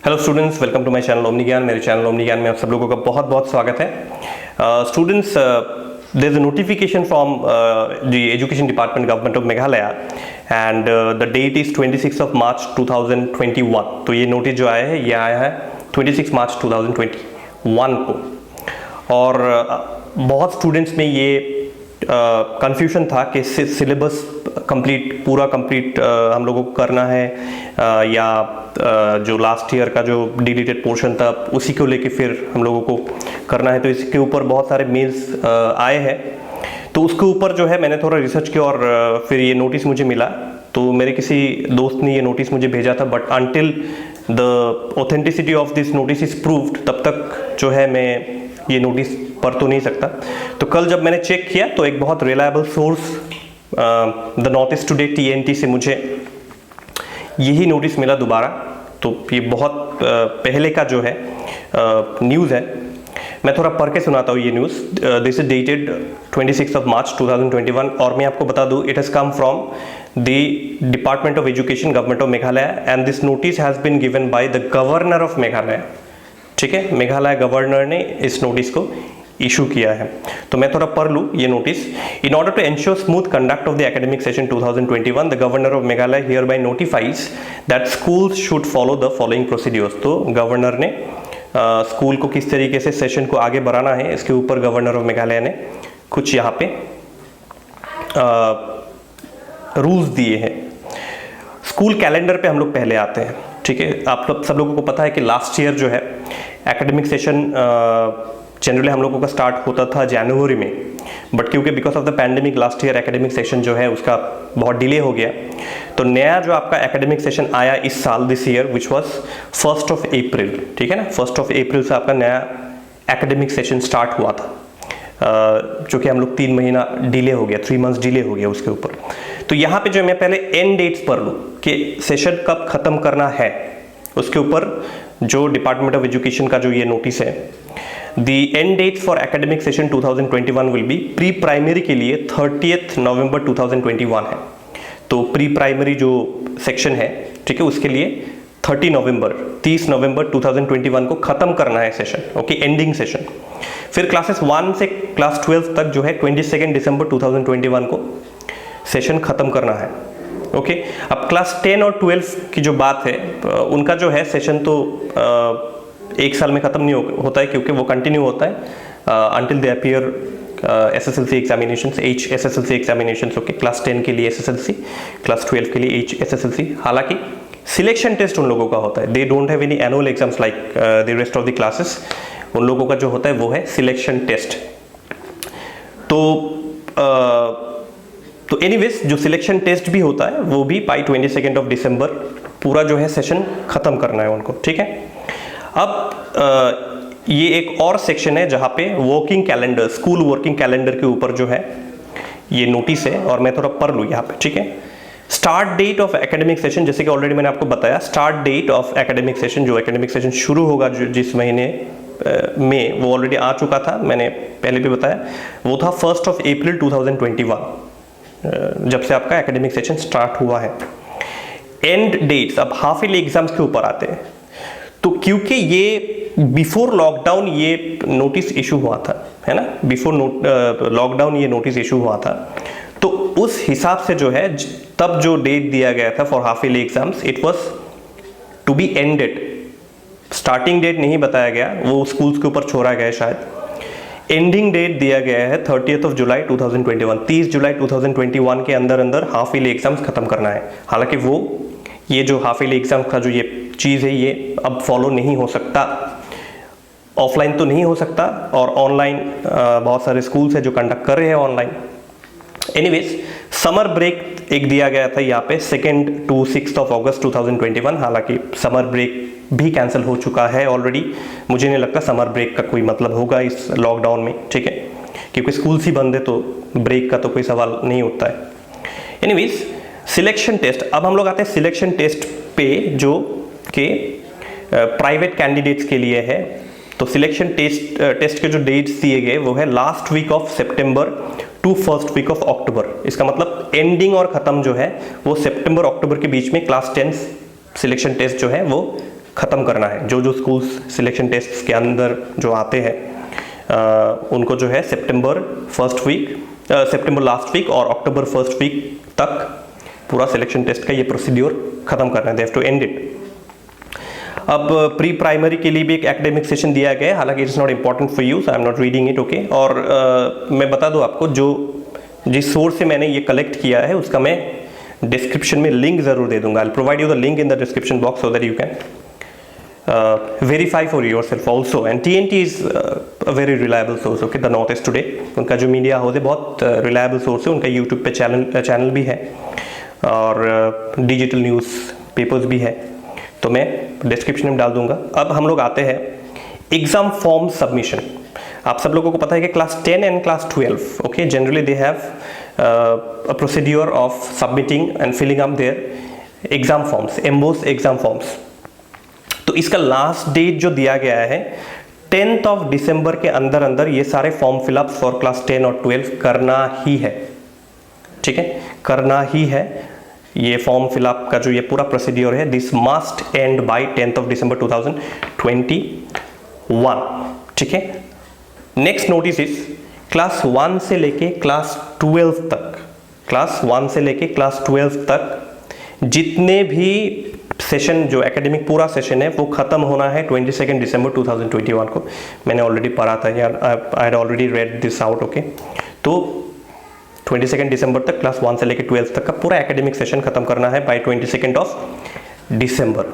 Hello students, welcome to my channel Omni Gyan. मेरे channel Omni ज्ञान में आप सब लोगों का बहुत बहुत स्वागत है। Students, there is a notification from the education department government of Meghalaya and the date is 26 of March 2021। तो ये नोटिस जो आया है ये आया है 26 मार्च 2021 को। और बहुत स्टूडेंट्स में ये कंफ्यूजन था कि सिलेबस पूरा कंप्लीट हम लोगों को करना है या जो लास्ट ईयर का जो डिलीटेड पोर्शन था उसी को लेके फिर हम लोगों को करना है। तो इसके ऊपर बहुत सारे मेल्स आए हैं, तो उसके ऊपर जो है मैंने थोड़ा रिसर्च किया और फिर ये नोटिस मुझे मिला। तो मेरे किसी दोस्त ने ये नोटिस मुझे भेजा था, but until the authenticity of this notice is proved तब तक जो है मैं ये नोटिस पढ़ तो नहीं सकता। तो कल जब मैंने चेक किया तो एक बहुत reliable source the north east today TNT से मुझे यही नोटिस मिला दोबारा। तो ये बहुत पहले का जो है न्यूज़ है, मैं थोड़ा पढ़ के सुनाता हूँ ये news. This is dated 26 of March 2021 और मैं आपको बता दूँ it has come from the department of education government of Meghalaya and this notice has been given by the governor of Meghalaya. ठीक है, मेघालय गवर्नर ने इस नोटिस को इशू किया है। तो मैं थोड़ा पढ़ लूँ ये notice. In order to ensure smooth conduct of the academic session 2021 the governor of Meghalaya hereby notifies that schools should follow the following procedures. तो गवर्नर ने स्कूल को किस तरीके से सेशन को आगे बढ़ाना है इसके ऊपर गवर्नर ऑफ मेघालय ने कुछ यहाँ पे रूल्स दिए हैं। स्कूल कैलेंडर पे हम लोग पहले आते हैं। ठीक है, आप सब लोगों को पता है कि लास्ट ईयर जो है एकेडमिक सेशन जनरली हम लोगों का स्टार्ट होता था जनवरी में, बट क्योंकि because of the pandemic last year academic session जो है उसका बहुत डिले हो गया। तो नया जो आपका एकेडमिक सेशन आया इस साल दिस ईयर विच वॉज 1 अप्रैल। ठीक है ना, 1 अप्रैल से आपका नया एकेडमिक सेशन स्टार्ट हुआ था, जो कि हम लोग 3 महीना डिले हो गया, 3 मंथ्स डिले हो गया उसके ऊपर। तो यहाँ पे जो मैं पहले एंड डेट्स पढ़ लूँ कि सेशन कब खत्म करना है, उसके ऊपर जो डिपार्टमेंट ऑफ एजुकेशन का जो ये नोटिस है, The end dates for academic session 2021 will be pre primary के लिए 30th नवंबर 2021 है। तो प्री प्राइमरी जो सेक्शन है, ठीक है, उसके लिए 30 नवंबर 2021 को खत्म करना है सेशन। Okay, ending session. फिर क्लासेस 1 से क्लास 12 तक जो है 22 दिसंबर 2021 को सेशन खत्म करना है। ओके, अब क्लास 10 और 12 की जो बात है उनका जो है सेशन तो एक साल में खत्म नहीं होता है, क्योंकि वो कंटिन्यू होता है until they appear SSLC examinations, HSSLC examinations. Okay, class 10 के लिए SSLC, क्लास 12 के लिए HSSLC। हालांकि सिलेक्शन टेस्ट उन लोगों का होता है, they don't have any annual exams like the rest of the classes. उन लोगों का जो होता है वो है सिलेक्शन टेस्ट। तो एनीवेज जो सिलेक्शन टेस्ट भी होता है वो भी बाई 22 ऑफ दिसंबर पूरा जो है सेशन खत्म करना है उनको। ठीक है, अब ये एक और सेक्शन है जहाँ पे working calendar, school working calendar के ऊपर जो है ये नोटिस है और मैं थोड़ा पढ़ लूँ यहाँ पे। ठीक है, start date of academic session, जैसे कि ऑलरेडी मैंने आपको बताया, start date of academic session, जो एकेडमिक सेशन शुरू होगा जिस महीने में, वो ऑलरेडी आ चुका था, मैंने पहले भी बताया, वो था 1 अप्रैल 2021 जब से आपका एकेडमिक सेशन स्टार्ट हुआ है। एंड डेट्स, अब हाफ ईयरली एग्जाम्स के ऊपर आते हैं। तो क्योंकि ये बिफोर लॉकडाउन ये नोटिस इशू हुआ था, है ना, बिफोर लॉकडाउन ये नोटिस इशू हुआ था, तो उस हिसाब से जो है तब जो डेट दिया गया था for half yearly exams, it was to be ended. Starting date नहीं बताया गया, वो स्कूल्स के ऊपर छोड़ा गया शायद। एंडिंग डेट दिया गया है 30 जुलाई 2021, 30 जुलाई 2021 के अंदर अंदर हाफ ईयरली एग्जाम्स खत्म करना है। हालांकि वो ये जो हाफ ईयरली एग्जाम का जो ये चीज़ है ये अब फॉलो नहीं हो सकता, ऑफलाइन तो नहीं हो सकता, और ऑनलाइन बहुत सारे स्कूल्स हैं जो कंडक्ट कर रहे हैं ऑनलाइन। एनीवेज, समर ब्रेक एक दिया गया था यहाँ पे 2 to 6 of August 2021। हालांकि समर ब्रेक भी कैंसिल हो चुका है ऑलरेडी। मुझे नहीं लगता समर ब्रेक का कोई मतलब होगा इस लॉकडाउन में। ठीक है, क्योंकि स्कूल्स ही बंद है तो ब्रेक का तो कोई सवाल नहीं उठता है। एनीवेज, सिलेक्शन टेस्ट, अब हम लोग आते हैं सिलेक्शन टेस्ट पे जो कि प्राइवेट कैंडिडेट्स के लिए है। तो सिलेक्शन टेस्ट के जो डेट्स दिए गए वो है last week of September to first week of October. इसका मतलब एंडिंग और खत्म जो है वो सितंबर अक्टूबर के बीच में क्लास 10 सिलेक्शन टेस्ट जो है वो ख़त्म करना है। जो जो स्कूल्स सिलेक्शन टेस्ट के अंदर जो आते हैं उनको जो है सितंबर लास्ट वीक और अक्टूबर फर्स्ट वीक तक पूरा सिलेक्शन टेस्ट का ये प्रोसीड्योर ख़त्म करना है, they have to end it. अब प्री प्राइमरी के लिए भी एक एकेडमिक सेशन दिया गया है, हालांकि it's not important for you, I am not reading it, okay. और मैं बता दूं आपको, जिस सोर्स से मैंने ये कलेक्ट किया है उसका मैं डिस्क्रिप्शन में लिंक ज़रूर दे दूंगा। I will provide you the link in the description box so that you can verify for yourself also, and TNT is a very reliable source, okay, the Northeast Today, उनका जो media house है बहुत reliable source है, उनका YouTube पे channel भी है और डिजिटल न्यूज़ पेपर्स भी है, तो मैं डिस्क्रिप्शन में डाल दूंगा। अब हम लोग आते हैं एग्ज़ाम फॉर्म सबमिशन। आप सब लोगों को पता है कि class 10 and class 12, okay, generally they have a procedure of submitting and filling up their exam forms, MBOSE exam forms. तो इसका लास्ट डेट जो दिया गया है 10th ऑफ दिसंबर के अंदर ये सारे फॉर्म फिलअप फॉर क्लास 10 और 12 करना ही है, ठीक है, करना ही है। ये फॉर्म फिलअप का जो ये पूरा प्रोसीड्योर है, this must end by 10th of December 2021, ठीक है। नेक्स्ट नोटिस इज क्लास 1 से लेके क्लास 12 तक, क्लास 1 से लेके क्लास 12 तक जितने भी सेशन, जो एकेडमिक पूरा सेशन है वो खत्म होना है 22 दिसंबर 2021 को। मैंने ऑलरेडी पढ़ा था यार, I had already read this out, okay. तो 22 दिसंबर तक क्लास 1 से लेकर 12 तक का पूरा एकेडमिक सेशन खत्म करना है बाय 22 ऑफ दिसंबर।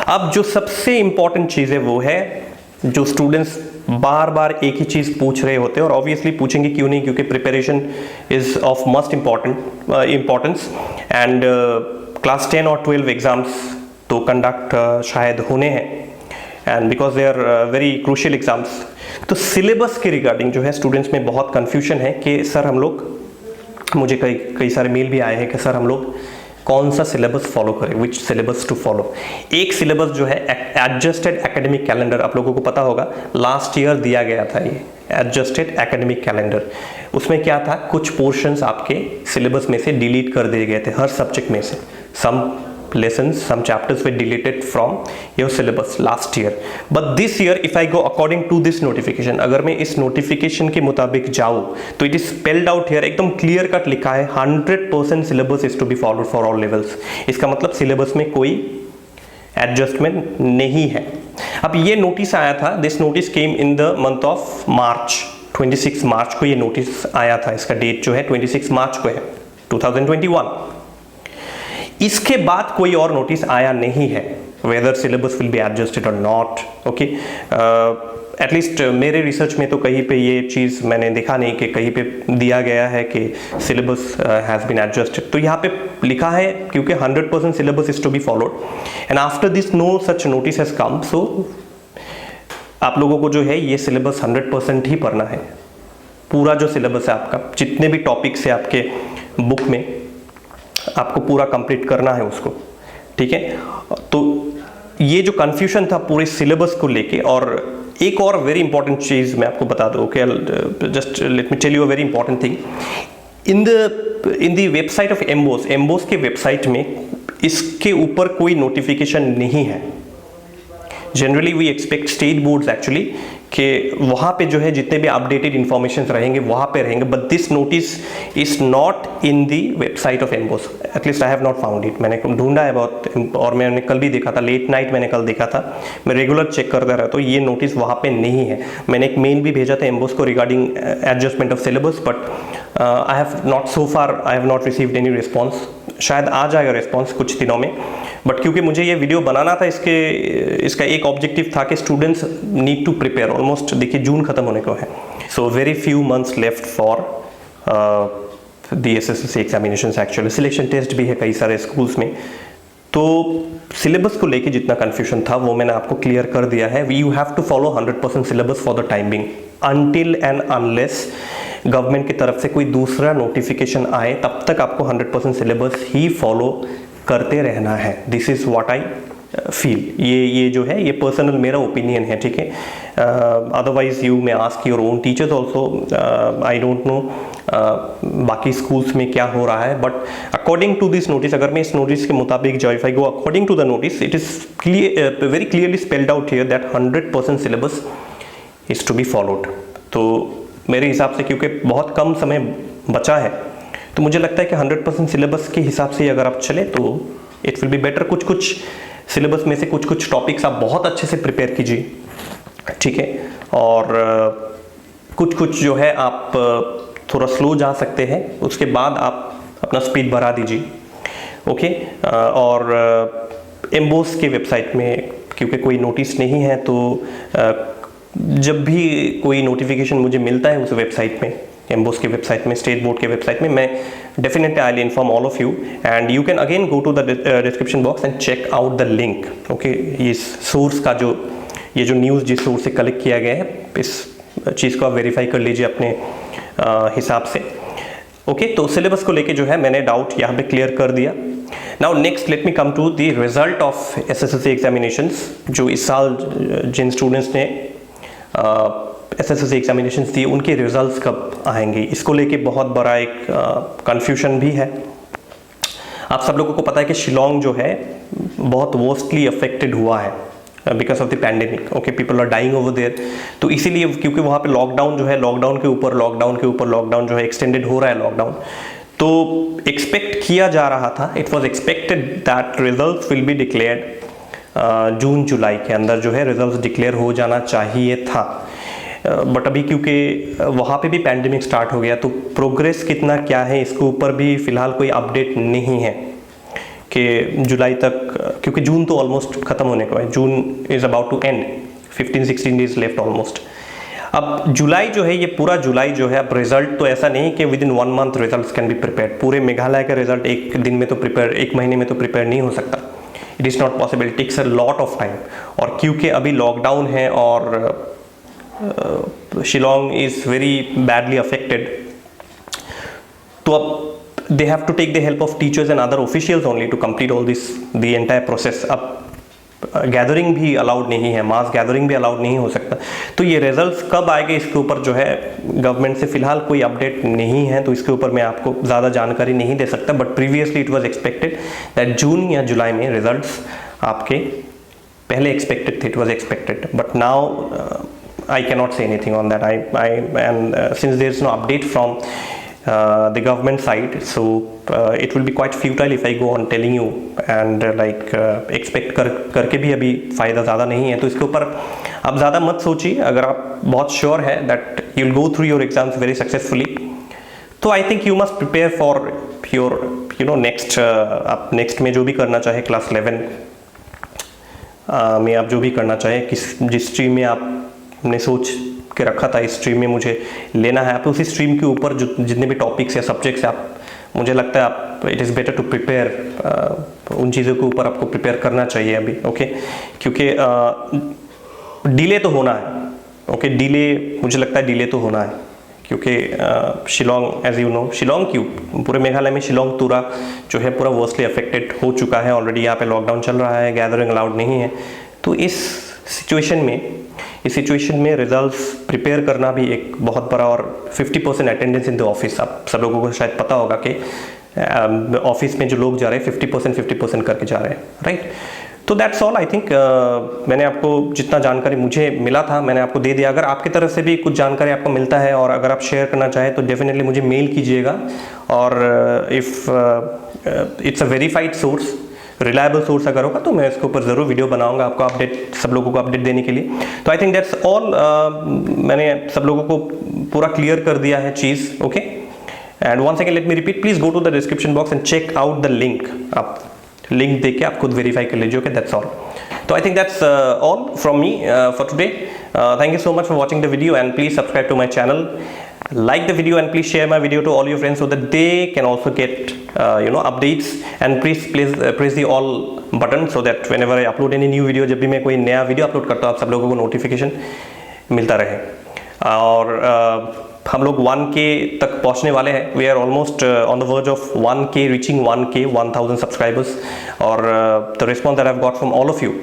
अब जो सबसे इंपॉर्टेंट चीज़ है वो है, जो स्टूडेंट्स बार बार एक ही चीज़ पूछ रहे होते हैं, और ऑब्वियसली पूछेंगे क्यों नहीं, क्योंकि preparation is of must importance and class 10 और 12 एग्जाम्स तो कंडक्ट शायद होने हैं, and because they are very crucial exams. तो सिलेबस के रिगार्डिंग जो है स्टूडेंट्स में बहुत कन्फ्यूजन है कि सर हम लोग, मुझे कई सारे मेल भी आए हैं कि सर हम लोग कौन सा सिलेबस फॉलो करें, विच सिलेबस टू फॉलो। एक सिलेबस जो है एडजस्टेड एकेडमिक कैलेंडर, आप लोगों को पता होगा लास्ट ईयर दिया गया था ये एडजस्टेड एकेडमिक कैलेंडर। उसमें क्या था, कुछ पोर्शंस आपके सिलेबस में से डिलीट कर दिए गए थे, हर सब्जेक्ट में से सम lessons, some chapters were deleted from your syllabus last year, but this year if I go according to this notification, अगर मैं इस notification के मुताबिक जाऊँ तो it is spelled out here, एकदम clear cut लिखा है 100% syllabus is to be followed for all levels। इसका मतलब syllabus में कोई adjustment नहीं है। अब ये notice आया था, this notice came in the month of March, 26 मार्च को ये notice आया था, इसका डेट जो है 26 मार्च को है 2021। इसके बाद कोई और नोटिस आया नहीं है whether syllabus will be adjusted और नॉट, ओके। एटलीस्ट मेरे रिसर्च में तो कहीं पे ये चीज़ मैंने देखा नहीं कि कहीं पे दिया गया है कि सिलेबस हैज़ बीन एडजस्टेड। तो यहाँ पे लिखा है क्योंकि 100% syllabus is to be followed and after this no such notice has come, so आप लोगों को जो है ये सिलेबस 100% ही पढ़ना है। पूरा जो सिलेबस है आपका, जितने भी टॉपिक्स है आपके बुक में, आपको पूरा कंप्लीट करना है उसको, ठीक है। तो ये जो कंफ्यूजन था पूरे सिलेबस को लेके, और एक और वेरी इंपॉर्टेंट चीज़ मैं आपको बता दूं, okay, just let me tell you a very important thing. In the website of MBOSE के वेबसाइट में इसके ऊपर कोई नोटिफिकेशन नहीं है। Generally we expect state boards actually कि वहाँ पे जो है जितने भी अपडेटेड इंफॉर्मेशन रहेंगे वहाँ पे रहेंगे, but this notice is not in the website of emboss, at least I have not found it. मैंने ढूंढा है बहुत, और मैंने कल भी देखा था, लेट नाइट मैंने कल देखा था, मैं रेगुलर चेक करता रहता हूँ, ये नोटिस वहाँ पे नहीं है। मैंने एक मेल भी भेजा था एम्बोस को regarding adjustment of syllabus, but I have not so far I have not received any response. शायद आ जाएगा रिस्पॉन्स कुछ दिनों में, बट क्योंकि मुझे ये वीडियो बनाना था, इसका एक ऑब्जेक्टिव था कि students need to prepare. Almost देखिए जून खत्म होने को है, so very few months left for the SSLC examinations. Actually selection test भी है कई सारे स्कूल्स में, तो सिलेबस को लेके जितना कंफ्यूजन था वो मैंने आपको क्लियर कर दिया है। You have to follow 100% syllabus for the time being until and unless government की तरफ से कोई दूसरा नोटिफिकेशन आए, तब तक आपको 100% सिलेबस ही फॉलो करते रहना है। This is what I feel. ये जो है ये पर्सनल मेरा ओपिनियन है, ठीक है। Otherwise you may ask your own teachers also, I don't know बाकी स्कूल्स में क्या हो रहा है, but according to this notice, अगर मैं इस नोटिस के मुताबिक जो if I go according to the notice, it is very clearly spelled out here that 100% syllabus is to be followed. तो मेरे हिसाब से क्योंकि बहुत कम समय बचा है, तो मुझे लगता है कि 100% सिलेबस के हिसाब से अगर आप चले तो इट विल बी बेटर। कुछ सिलेबस में से कुछ टॉपिक्स आप बहुत अच्छे से प्रिपेयर कीजिए, ठीक है, और कुछ जो है आप थोड़ा स्लो जा सकते हैं, उसके बाद आप अपना स्पीड बढ़ा दीजिए, ओके। और एम्बोस के वेबसाइट में क्योंकि कोई नोटिस नहीं है, तो जब भी कोई नोटिफिकेशन मुझे मिलता है उस वेबसाइट में, एम्बोस के वेबसाइट में, स्टेट बोर्ड के वेबसाइट में, मैं definitely I will inform all of you and you can again go to the description box and check out the link, okay. इस सोर्स का ये जो न्यूज़ जिस सोर्स से कलेक्ट किया गया है, इस चीज़ को आप वेरीफाई कर लीजिए अपने हिसाब से, ओके। तो सिलेबस को लेके जो है मैंने डाउट यहाँ पे क्लियर कर दिया। Now next let me come to the result of SSC examinations. जो इस साल जिन स्टूडेंट्स ने एसएससी एग्जामिनेशंस दिए, उनके रिजल्ट्स कब आएंगे, इसको लेके बहुत बड़ा एक कंफ्यूजन भी है। आप सब लोगों को पता है कि शिलोंग जो है बहुत वर्स्टली अफेक्टेड हुआ है because of the pandemic, okay. People are dying over there. तो इसीलिए क्योंकि वहाँ पे लॉकडाउन जो है, लॉकडाउन के ऊपर लॉकडाउन जो है एक्सटेंडेड हो रहा है लॉकडाउन, तो एक्सपेक्ट किया जा रहा था, it was expected that result will be declared June July के अंदर जो है रिजल्ट डिक्लेयर हो जाना चाहिए था। बट अभी क्योंकि वहाँ पे भी पैंडेमिक स्टार्ट हो गया, तो प्रोग्रेस कितना क्या है इसके ऊपर भी फिलहाल कोई अपडेट नहीं है कि जुलाई तक, क्योंकि जून तो ऑलमोस्ट खत्म होने को है, June is about to end, 15-16 days left almost. अब जुलाई जो है, ये पूरा जुलाई जो है, अब रिजल्ट तो ऐसा नहीं कि with in 1 month results can be prepared. पूरे मेघालय का रिजल्ट एक दिन में तो प्रिपेयर, एक महीने में तो प्रिपेयर नहीं हो सकता, it is not possible, it takes a lot of time. और क्योंकि अभी लॉकडाउन है और Shillong is very badly affected, तो अब they have to take the help of teachers and other officials only to complete all this, the entire process. अब gathering भी allowed नहीं है, मास गैदरिंग भी अलाउड नहीं हो सकता। तो ये रिजल्ट्स कब आएंगे इसके ऊपर जो है गवर्नमेंट से फिलहाल कोई अपडेट नहीं है, तो इसके ऊपर मैं आपको ज़्यादा जानकारी नहीं दे सकता। But previously it was expected that जून या जुलाई में रिजल्ट्स आपके पहले एक्सपेक्टेड थे, it was expected, but now I cannot say anything on that. And since there is no update from the government side, so it will be quite futile if I go on telling you and expect करके भी अभी फ़ायदा ज़्यादा नहीं है। तो इसके ऊपर आप ज़्यादा मत सोचिए। अगर आप बहुत श्योर है that you'll go through your exams very successfully, तो I think you must prepare for your next आप next में जो भी करना चाहे, क्लास 11 में आप जो भी करना चाहे, जिस स्ट्रीम में आपने सोच के रखा था इस स्ट्रीम में मुझे लेना है, आप उसी स्ट्रीम के ऊपर जो जितने भी टॉपिक्स या सब्जेक्ट्स आप, मुझे लगता है आप it is better to prepare, उन चीज़ों के ऊपर आपको प्रिपेयर करना चाहिए अभी, ओके। क्योंकि डिले तो होना है, ओके। डिले मुझे लगता है डिले तो होना है, क्योंकि Shillong as you know, Shillong क्यों, पूरे मेघालय में शिलोंग पूरा जो है पूरा वर्स्टली अफेक्टेड हो चुका है ऑलरेडी। यहाँ पे लॉकडाउन चल रहा है, गैदरिंग अलाउड नहीं है। तो इस सिचुएशन में रिजल्ट्स प्रिपेयर करना भी एक बहुत बड़ा, और 50% अटेंडेंस इन द ऑफिस, आप सब लोगों को शायद पता होगा कि ऑफिस में जो लोग जा रहे हैं 50% करके जा रहे हैं, राइट। तो दैट्स ऑल आई थिंक। मैंने आपको जितना जानकारी मुझे मिला था मैंने आपको दे दिया। अगर आपकी तरफ से भी कुछ जानकारी आपको मिलता है और अगर आप शेयर करना चाहें तो डेफिनेटली मुझे मेल कीजिएगा, और if it's a verified source, reliable source अगर होगा तो मैं इसके ऊपर ज़रूर वीडियो बनाऊंगा आपको अपडेट, सब लोगों को अपडेट देने के लिए। तो आई थिंक दैट्स ऑल। मैंने सब लोगों को पूरा क्लियर कर दिया है चीज़, okay. And once again let me repeat, please go to the description box and check out the link. आप लिंक देख के आप खुद वेरीफाई कर लीजिए, ओके। That's all. तो I think that's all from me for today. Thank you so much for watching the video, and please subscribe to my channel, like the video, and please share my video to all your friends so that they can also get updates, and please press the all button so that whenever I upload any new video, जब भी मैं कोई नया video upload करता हूँ आप सब लोगों को नोटिफिकेशन मिलता रहे। और हम लोग 1K तक पहुंचने वाले हैं. We are almost on the verge of 1K, reaching 1K, 1000 subscribers. और the response that I have got from all of you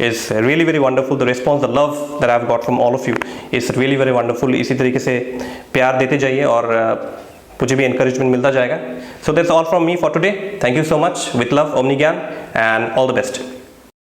is really very wonderful. The response, the love that I've got from all of you is really very wonderful. इसी तरीके से प्यार देते जाइए और मुझे भी encouragement मिलता जाएगा. So that's all from me for today. Thank you so much. With love, Omni Gyan, and all the best.